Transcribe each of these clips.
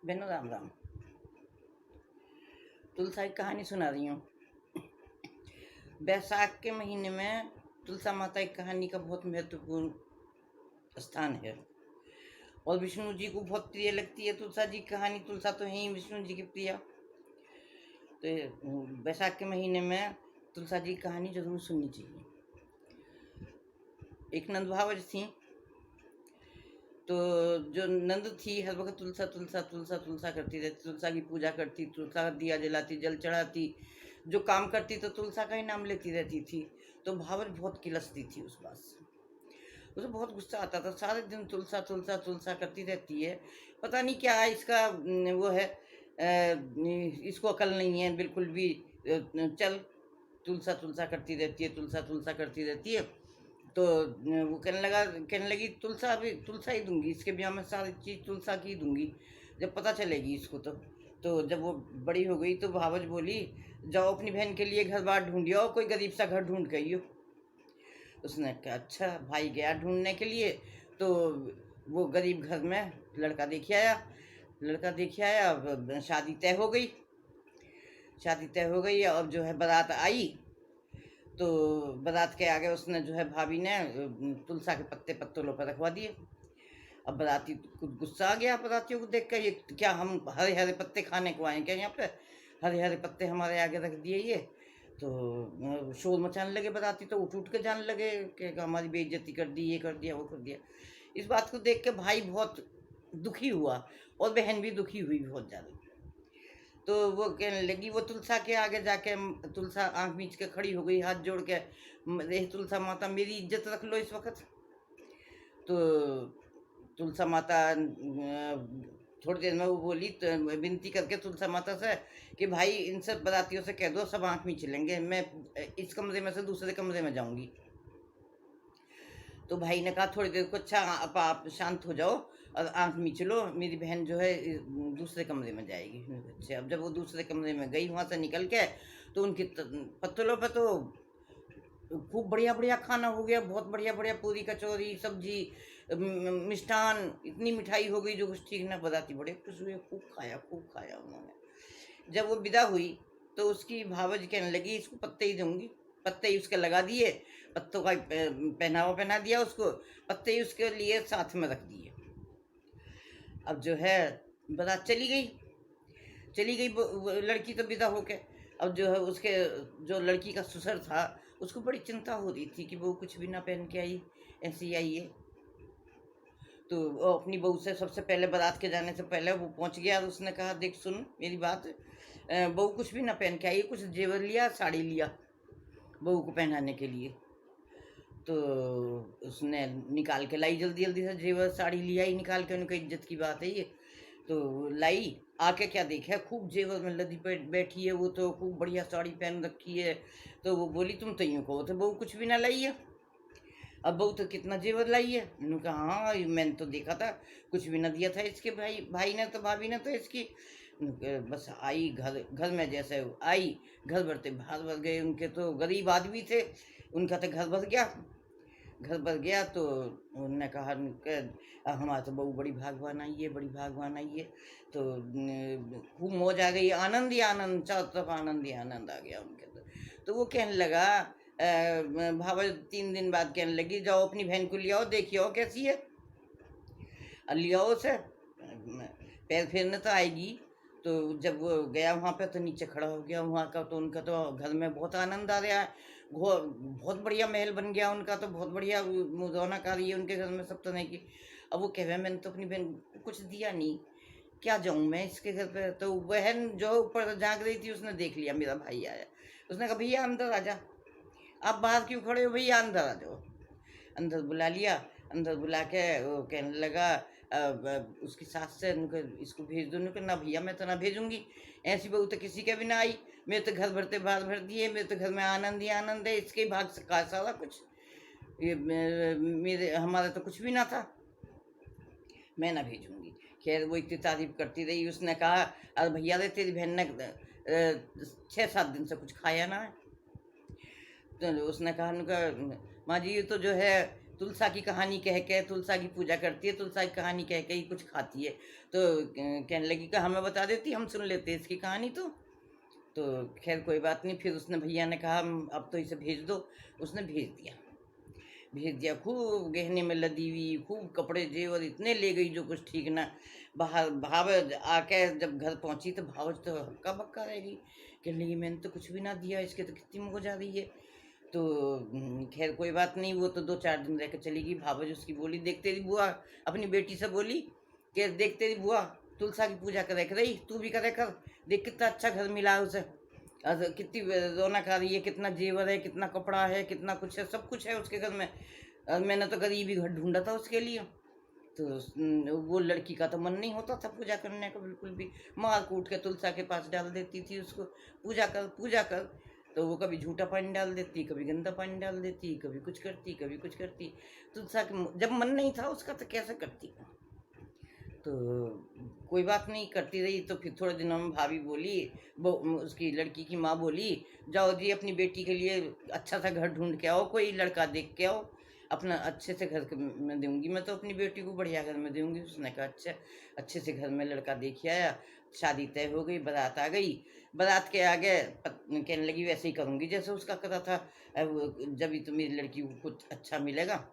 बहनों राम राम। तुलसा की कहानी सुना रही हूँ। बैसाख के महीने में तुलसा माता की कहानी का बहुत महत्वपूर्ण स्थान है और विष्णु जी को बहुत प्रिय लगती है तुलसा जी की कहानी। तुलसा तो है ही विष्णु जी की प्रिय। तो बैसाख के महीने में तुलसा जी की कहानी जरूर सुननी चाहिए। एक नंद भावज थी, तो जो नंद थी हर वक्त तुलसा तुलसा तुलसा तुलसा करती रहती, तुलसा की पूजा करती, तुलसा का दिया जलाती, जल चढ़ाती, जो काम करती तो तुलसा का ही नाम लेती रहती थी। तो भावज बहुत किलसती थी उस बात से, उसे बहुत गुस्सा आता था। सारे दिन तुलसा तुलसा तुलसा करती रहती है, पता नहीं क्या इसका वो है, इसको अकल नहीं है बिल्कुल भी। चल तुलसा तुलसा करती रहती है, तुलसा तुलसा करती रहती है। तो वो कहने लगी तुलसा, अभी तुलसा ही दूंगी, इसके ब्याह में सारी चीज़ तुलसा की ही दूंगी जब पता चलेगी इसको। तो जब वो बड़ी हो गई तो भावज बोली, जाओ अपनी बहन के लिए घर बार ढूंढियो, कोई गरीब सा घर ढूंढ के आइयो। उसने कहा अच्छा। भाई गया ढूंढने के लिए, तो वो गरीब घर में लड़का देख आया। लड़का देख आया, अब शादी तय हो गई। शादी तय हो गई और जो है बारात आई, तो बारात के आगे उसने जो है भाभी ने तुलसा के पत्ते पत्तलों पर रखवा दिए। अब बाराती कुछ गुस्सा आ गया बारातियों को देख कर, ये क्या हम हरे हरे पत्ते खाने को आए क्या यहाँ पे, हरे हरे पत्ते हमारे आगे रख दिए ये। तो शोर मचाने लगे बाराती, तो उठ उठ के जाने लगे कि हमारी बेइज्जती कर दी, ये कर दिया वो कर दिया। इस बात को देख के भाई बहुत दुखी हुआ और बहन भी दुखी हुई बहुत ज़्यादा। तो वो कहने लगी, वो तुलसा के आगे जाके तुलसा आंख मीच के खड़ी हो गई, हाथ जोड़ के, रे तुलसा माता मेरी इज्जत रख लो इस वक्त। तो तुलसा माता थोड़ी देर में वो बोली, तो विनती करके तुलसा माता से कि भाई इन सब बारातियों से कह दो सब आंख मीच लेंगे, मैं इस कमरे में से दूसरे कमरे में जाऊंगी। तो भाई ने कहा थोड़ी देर को, अच्छा आप शांत हो जाओ और आंख मीच लो, मेरी बहन जो है दूसरे कमरे में जाएगी। अच्छा, अब जब वो दूसरे कमरे में गई वहाँ से निकल के, तो उनकी पत्तलों पर तो खूब बढ़िया बढ़िया खाना हो गया, बहुत बढ़िया बढ़िया, पूरी कचौरी सब्जी मिष्ठान, इतनी मिठाई हो गई जो कुछ ठीक ना। बताती बड़े खुश हुए, खूब खाया उन्होंने। जब वो विदा हुई तो उसकी भावज कहने लगी इसको पत्ते ही दूंगी। पत्ते ही उसके लगा दिए, पत्तों का पहनावा पहना दिया उसको, पत्ते ही उसके लिए साथ में रख दिए। अब जो है बारात चली गई लड़की तो विदा होके। अब जो है उसके जो लड़की का ससुर था उसको बड़ी चिंता हो रही थी कि वो कुछ भी ना पहन के आई, ऐसी आई है। तो वो अपनी बहू से सबसे पहले बारात के जाने से पहले वो पहुंच गया और उसने कहा देख सुन मेरी बात, बहू कुछ भी ना पहन के आई, कुछ जेवर लिया, साड़ी लिया बहू को पहनाने के लिए। तो उसने निकाल के लाई जल्दी जल्दी से जेवर साड़ी लिया ही निकाल के, उनका इज्जत की बात है ये। तो लाई, आके क्या देखा, खूब जेवर में लदी पे बैठी है वो, तो खूब बढ़िया साड़ी पहन रखी है। तो वो बोली तुम तो यूँ कहो तो बहू कुछ भी ना लाई है, अब बहू तो कितना जेवर लाई है। मैंने कहा हाँ मैंने तो देखा था, कुछ भी ना दिया था इसके भाई भाई ने, तो भाभी ने तो इसकी। बस आई घर, घर में जैसे आई घर भरते बाहर भर गए। उनके तो गरीब आदमी थे, उनका तो घर भर गया। घर पर गया तो उन्होंने कहा हमारा तो बहू बड़ी भागवान आई है, बड़ी भागवान आई है। तो खूब मौज आ गई, आनंद ही आनंद, चारों तरफ आनंद ही आनंद आ गया उनके। तो वो कहने लगा, भावा 3 दिन बाद कहने लगी जाओ अपनी बहन को ले आओ, देखिए आओ कैसी है, लिया उसे, पैर फेरने तो आएगी। तो जब वो गया वहाँ पे तो नीचे खड़ा हो गया वहाँ का, तो उनका तो घर में बहुत आनंद आ रहा है, बहुत बढ़िया महल बन गया उनका, तो बहुत बढ़िया रौनक आ रही है उनके घर में सब तरह की। अब वो कह रहे मैंने तो अपनी बहन को कुछ दिया नहीं, क्या जाऊँ मैं इसके घर पे। तो बहन जो ऊपर झाँक रही थी उसने देख लिया मेरा भाई आया, उसने कहा भैया अंदर आ जा, आप बाहर क्यों खड़े हो, भैया अंदर आ जाओ। अंदर बुला लिया, अंदर बुला के वो कहने लगा उसकी सास से, उनको इसको भेज दो। उनको ना भैया मैं तो ना भेजूंगी, ऐसी बहू तो किसी के भी ना आई, मेरे तो घर भरते बाहर भर दिए, मेरे तो घर में आनंद ही आनंद है, इसके भाग का सारा कुछ, ये मेरे हमारा तो कुछ भी ना था, मैं ना भेजूंगी। खैर वो इतनी तारीफ करती रही, उसने कहा अरे भैया रे तेरी बहन ने 6-7 दिन से कुछ खाया ना है। तो उसने कहा उनका माँ जी ये तो जो है तुलसा की कहानी कह के तुलसा की पूजा करती है, तुलसा की कहानी कह के ही कुछ खाती है। तो कहने लगी कि हमें बता देती, हम सुन लेते इसकी कहानी तो खैर कोई बात नहीं। फिर उसने भैया ने कहा अब तो इसे भेज दो। उसने भेज दिया। खूब गहने में लदी हुई, खूब कपड़े जेवर इतने ले गई जो कुछ ठीक ना। बाहर भावज आके जब घर पहुंची तो भावज तो हक्का बक्का रह गई। कहने लगी मैंने तो कुछ भी ना दिया, इसके तो कितनी मुँह जा रही है। तो खैर कोई बात नहीं, वो तो 2-4 दिन रह के चली गई। भावज उसकी बोली, देख तेरी बुआ अपनी बेटी से बोली कि देख तेरी बुआ तुलसा की पूजा करे कर रही, तू भी करे कर, देख कितना अच्छा घर मिला है उसे, कितनी रौनक आ रही है, कितना जेवर है, कितना कपड़ा है, कितना कुछ है, सब कुछ है उसके घर में। मैंने तो गरीबी घर ढूंढा था उसके लिए। तो वो लड़की का तो मन नहीं होता था पूजा करने का बिल्कुल भी। मार कूट के तुलसा के पास डाल देती थी उसको, पूजा कर पूजा कर। तो वो कभी झूठा पानी डाल देती, कभी गंदा पानी डाल देती, कभी कुछ करती, कभी कुछ करती। तुलसा के जब मन नहीं था उसका तो कैसे करती। तो कोई बात नहीं, करती रही। तो फिर थोड़े दिनों में भाभी बोली, वो उसकी लड़की की माँ बोली, जाओ जी अपनी बेटी के लिए अच्छा सा घर ढूंढ के आओ, कोई लड़का देख के आओ, अपना अच्छे से मैं दूंगी, मैं तो अपनी बेटी को बढ़िया घर में दूंगी। उसने कहा अच्छा। अच्छे से घर में लड़का देख आया, शादी तय हो गई, बारात आ गई। बारात के आगे कहने लगी वैसे ही करूंगी जैसे उसका करा था। अब जब ही तो मेरी लड़की को कुछ अच्छा मिलेगा।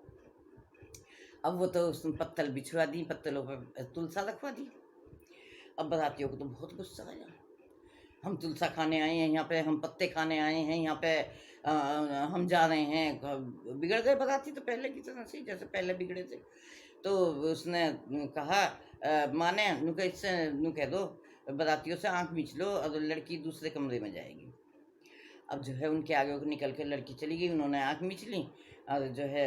अब वो तो उसने पत्तल बिछवा दी, पत्तलों पर तुलसा रखवा दी। अब बारातियों को तो बहुत गुस्सा आया, हम तुलसा खाने आए हैं यहाँ पे, हम पत्ते खाने आए हैं यहाँ पे, हम जा रहे हैं। बिगड़ गए बाराती तो पहले की तरह से जैसे पहले बिगड़े थे। तो उसने कहा माने नु कह इससे नु कह दो बारातियों से आंख मीच लो और लड़की दूसरे कमरे में जाएगी। अब जो है उनके आगे को निकल के लड़की चली गई, उन्होंने आंख मीच ली और जो है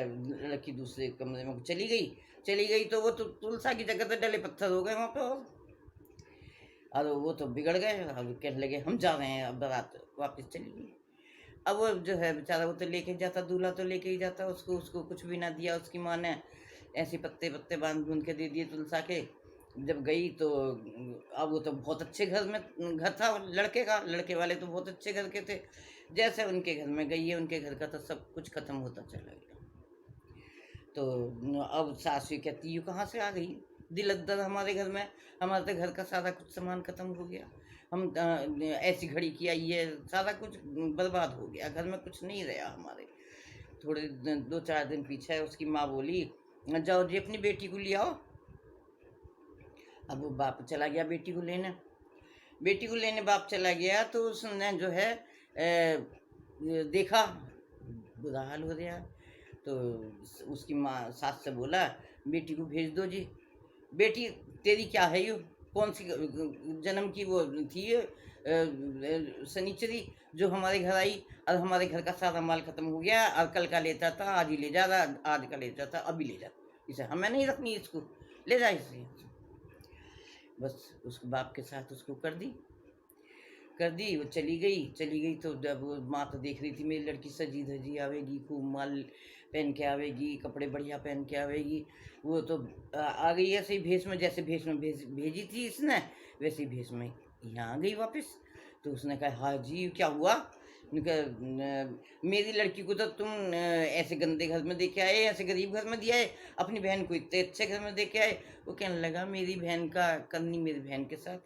लड़की दूसरे कमरे में चली गई तो वो तो तुलसा की जगह तो डले पत्थर हो गए वहाँ पे। और वो तो बिगड़ गए और कहने लगे हम जा रहे हैं, अब बारात वापस चली गई। अब वो जो है बेचारा वो तो लेके ही जाता, दूल्हा तो लेके ही जाता, उसको कुछ भी ना दिया उसकी माँ ने। ऐसे पत्ते पत्ते बांध बूंद के दे दिए तुलसा के। जब गई तो अब वो तो बहुत अच्छे घर था लड़के का, लड़के वाले तो बहुत अच्छे घर के थे। जैसे उनके घर में गई है, उनके घर का तो सब कुछ खत्म होता चला गया। तो अब सासू कहती यू कहाँ से आ गई दिल अद्दर हमारे घर में, हमारे तो घर का सारा कुछ सामान खत्म हो गया। हम ऐसी घड़ी की आई है, सारा कुछ बर्बाद हो गया, घर में कुछ नहीं रहा हमारे। थोड़े 2-4 दिन पीछे उसकी माँ बोली जाओ जी अपनी बेटी को ले आओ। अब वो बाप चला गया बेटी को लेने बाप चला गया। तो उसने जो है देखा बुरा हाल हो गया। तो उसकी माँ सास से बोला बेटी को भेज दो जी। बेटी तेरी क्या है यू, कौन सी जन्म की वो थी शनिचरी जो हमारे घर आई और हमारे घर का सारा माल खत्म हो गया, और कल का लेता था आज ही ले जा रहा, आज का लेता था अभी ले जा, इसे हमें नहीं रखनी, इसको ले जा इसे। बस उसके बाप के साथ उसको कर दी वो चली गई। तो जब वो माँ तो देख रही थी मेरी लड़की सजी धजी आवेगी, खूब माल पहन के आवेगी, कपड़े बढ़िया पहन के आवेगी। वो तो आ गई ऐसे ही भेष में, जैसे भेष में भेजी थी इसने वैसे ही भेष में यहाँ आ गई वापस। तो उसने कहा हाँ जी क्या हुआ। मेरी लड़की को तो तुम ऐसे गंदे घर में देके आए, ऐसे गरीब घर में दिया है, अपनी बहन को इतने अच्छे घर में देके आए। वो कहने लगा मेरी बहन का करनी मेरी बहन के साथ,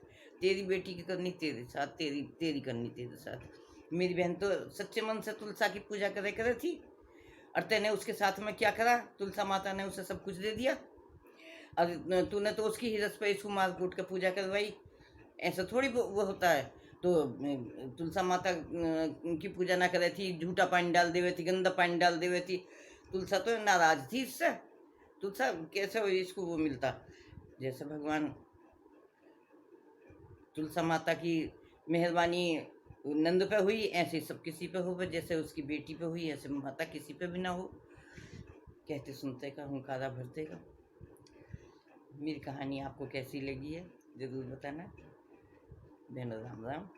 तेरी बेटी की करनी तेरे साथ, तेरी करनी तेरे साथ। मेरी बहन तो सच्चे मन से तुलसा की पूजा करे थी, और तेने उसके साथ में क्या करा, तुलसा माता ने उसे सब कुछ दे दिया, और तूने तो उसकी हिरस पे इसको मार कूट के पूजा करवाई। ऐसा थोड़ी वो होता है। तो तुलसा माता की पूजा ना करे थी, झूठा पानी डाल देवे थी, गंदा पानी डाल देवे थी। तुलसा तो नाराज थी इससे। तुलसा कैसे इसको वो मिलता। जैसे भगवान तुलसा माता की मेहरबानी नंद पे हुई, ऐसे सब किसी पे हो, जैसे उसकी बेटी पे हुई ऐसे माता किसी पे भी ना हो। कहते सुनते का हुंकारा भरते का। मेरी कहानी आपको कैसी लगी है ज़रूर बताना। बहनों राम राम।